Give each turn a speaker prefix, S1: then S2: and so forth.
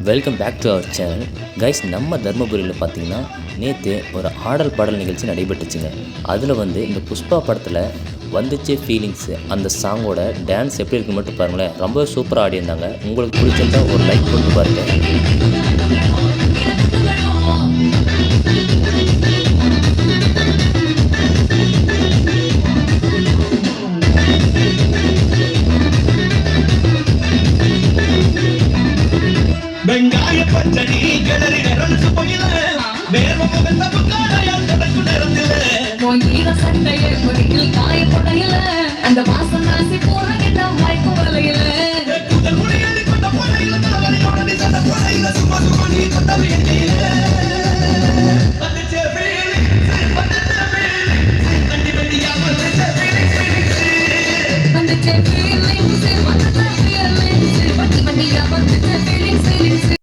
S1: Welcome back to our channel guys. நம்ம தர்மபுரியில் பார்த்திங்கன்னா நேற்று ஒரு ஆடல் பாடல் நிகழ்ச்சி நடைபெற்றுச்சுங்க. அதில் இந்த புஷ்பா படத்தில் வந்துச்சு ஃபீலிங்ஸு அந்த சாங்கோட டான்ஸ் எப்படி இருக்குன்னு மட்டும் பாருங்களேன். ரொம்ப சூப்பராக ஆடியிருந்தாங்க. உங்களுக்கு பிடிச்சிருந்தா ஒரு லைக் போட்டு பாருங்கள்.
S2: வெங்காய பச்சடி கிளறி நிரல்சு போயில வேர்வ முகத்த புக்காரையால் தொடக்கு நிறந்தில
S3: மோயிர சட்டைய குறியில் காய படையில அந்த வாசம் ராசி போற கிட்ட வாய்ப்பு வலையில
S2: குதல் குடியேறி கொண்ட பொறையில தலைவலியோட நிசந்த பொறையில